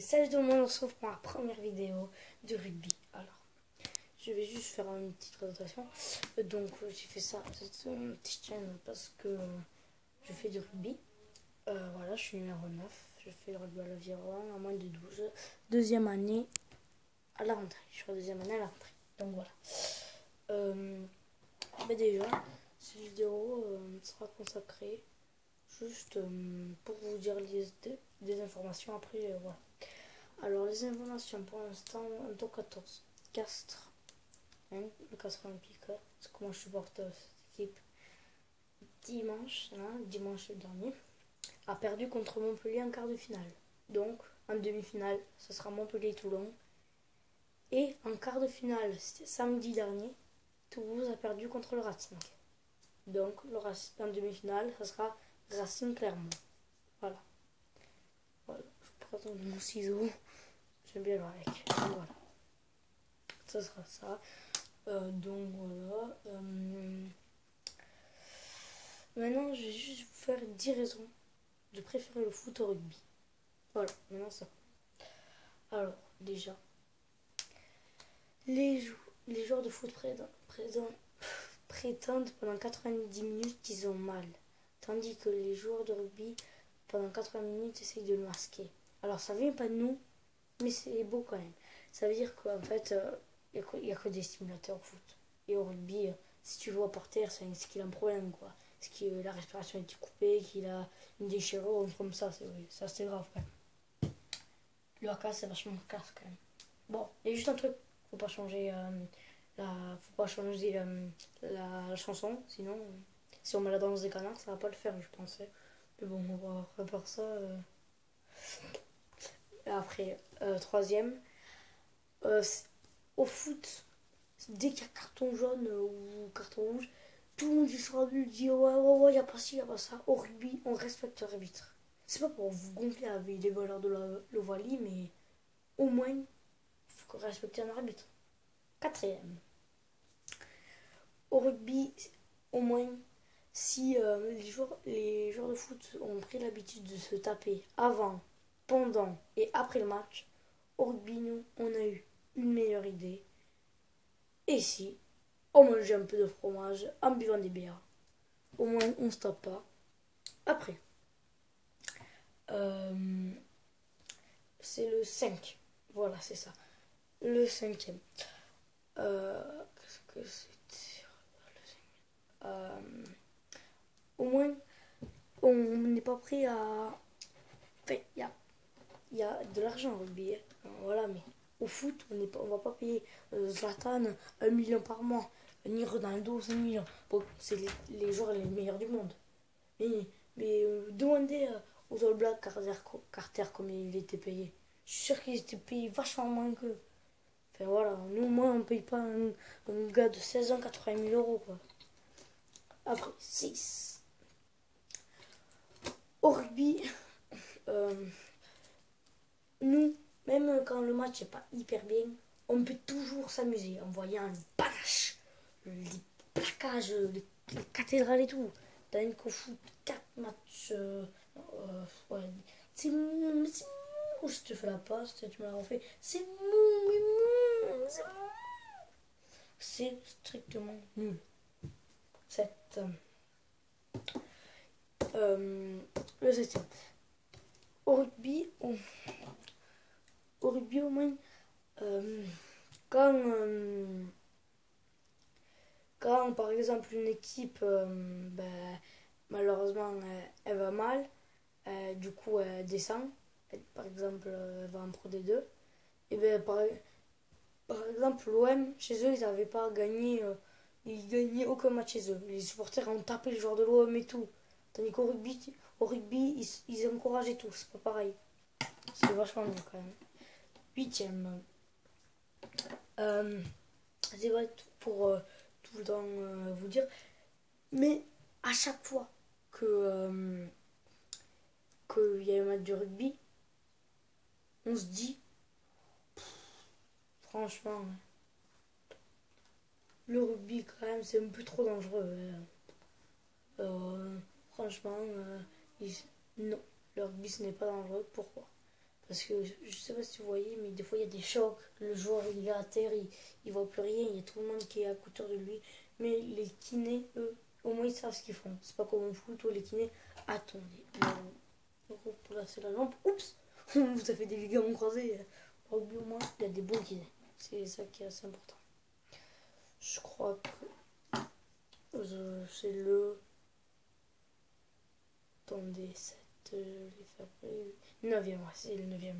Salut tout le monde, on se retrouve pour la première vidéo de rugby. Alors, je vais juste faire une petite présentation. Donc, j'ai fait ça, cette petite chaîne, parce que je fais du rugby. Voilà, je suis numéro 9. Je fais le rugby à l'Aviron, à moins de 12. Deuxième année à la rentrée. Je suis en deuxième année à la rentrée. Donc voilà. Mais déjà, cette vidéo sera consacrée juste pour vous dire des informations après. Voilà. Alors, les informations pour l'instant, en top 14, Castres, hein, le Castres Olympique, c'est comment je supporte cette équipe. Dimanche dernier, a perdu contre Montpellier en quart de finale. Donc, en demi-finale, ce sera Montpellier-Toulon. Et en quart de finale, c'était samedi dernier, Toulouse a perdu contre le Racing. Donc, en demi-finale, ce sera Racing-Clermont. Voilà. Voilà. Je présente mon ciseau. J'aime bien le avec. Donc, voilà. Ça sera ça. Donc voilà. Maintenant, je vais juste vous faire 10 raisons de préférer le foot au rugby. Voilà, maintenant ça. Alors, déjà, les joueurs de foot prétendent pendant 90 minutes qu'ils ont mal. Tandis que les joueurs de rugby, pendant 80 minutes, essayent de le masquer. Alors, ça vient pas de nous, mais c'est beau quand même. Ça veut dire qu'en fait, il n'y a que des stimulateurs au foot. Et au rugby, si tu le vois par terre, c'est qu'il a un problème, quoi. Est-ce que la respiration est coupée, qu'il a une déchirure, comme ça, c'est grave quand même. Le AK, c'est vachement casse quand même. Bon, il y a juste un truc, faut pas changer la chanson, sinon, si on met la danse des canards, ça va pas le faire, je pensais. Mais bon, on va refaire ça. Après, troisième, au foot, dès qu'il y a carton jaune ou carton rouge, tout le monde sera venu dire ouais, y a pas ci, y a pas ça. Au rugby, on respecte l'arbitre. C'est pas pour vous gonfler avec les valeurs de l'Ovalie, mais au moins, il faut respecter un arbitre. Quatrième, au rugby, au moins, si les joueurs de foot ont pris l'habitude de se taper avant, pendant et après le match, au rugby, nous, on a eu une meilleure idée. Et si on mangeait un peu de fromage en buvant des bières, au moins on se tape pas. Après, c'est le 5. Voilà, c'est ça. Le cinquième. Qu'est-ce que c'était au moins, on n'est pas prêt à. Enfin, il y a de l'argent au rugby. Voilà, mais au foot, on va pas payer Zlatan 1 million par mois, ni Ronaldo 5 millions. Bon, c'est les joueurs les meilleurs du monde. Mais demandez aux All Blacks Carter combien il était payé. Je suis sûr qu'ils étaient payés vachement moins qu'eux. Enfin voilà, nous, moi, on paye pas un gars de 16 ans 80 000 euros, quoi. Après, 6. Au rugby, nous, même quand le match n'est pas hyper bien, on peut toujours s'amuser en voyant le panache, les plaquages, les cathédrales et tout. Tandis qu'au foot, 4 matchs. Ouais, c'est mou, je te fais la passe, tu me l'as refait. C'est mou, c'est mou. C'est strictement nul. 7. Le 7. Au rugby, au moins, quand, quand par exemple une équipe, malheureusement, elle va mal, du coup elle descend, par exemple elle va en Pro D2, et ben par exemple l'OM, chez eux, ils n'avaient pas gagné, ils gagnaient aucun match chez eux. Les supporters ont tapé les joueurs de l'OM et tout. Tandis qu'au rugby, ils encouragent et tout, c'est pas pareil. C'est vachement bien quand même. 8ème. C'est vrai pour tout le temps vous dire. Mais à chaque fois qu'il y a un match de rugby, on se dit, franchement, le rugby quand même c'est un peu trop dangereux. Franchement, non, le rugby ce n'est pas dangereux. Pourquoi? Parce que je sais pas si vous voyez, mais des fois il y a des chocs. Le joueur il est à terre, il voit plus rien. Il y a tout le monde qui est à côté de lui. Mais les kinés, eux, au moins ils savent ce qu'ils font. C'est pas comme au foot où les kinés, attendez. Pour placer la lampe, oups, vous avez des ligaments croisés. Au rugby, au moins, il y a des bons kinés. C'est ça qui est assez important. Je crois que c'est le. Attendez, 7, les 9e, ouais, c'est le 9e.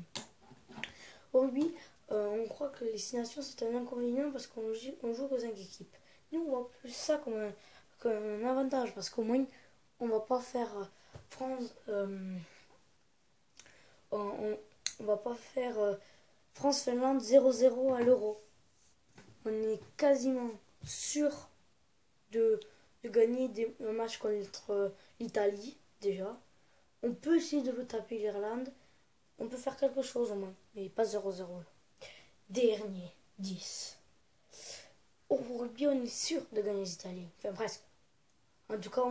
Au rugby, on croit que les 6 nations c'est un inconvénient parce qu'on joue aux 5 équipes. Nous, on voit plus ça comme un avantage parce qu'au moins, on va pas faire France. On va pas faire France-Finlande 0-0 à l'Euro. On est quasiment sûr de gagner un match contre l'Italie, déjà. On peut essayer de taper l'Irlande. On peut faire quelque chose au moins, mais pas 0-0. Dernier, 10. Au rugby, on est sûr de gagner les Italiens. Enfin, presque. En tout cas,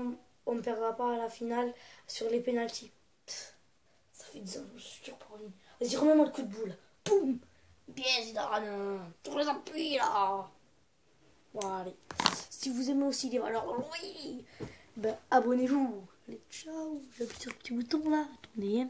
on ne perdra pas à la finale sur les pénaltys. Ça fait 10 ans, je suis sûr pour lui. Vas-y, remets-moi le coup de boule. Boum. Bien, Zidane. Tous les appuis, là. Bon, allez. Si vous aimez aussi les valeurs, oui, ben, abonnez-vous. Allez, ciao. J'appuie sur le petit bouton, là. Attendez.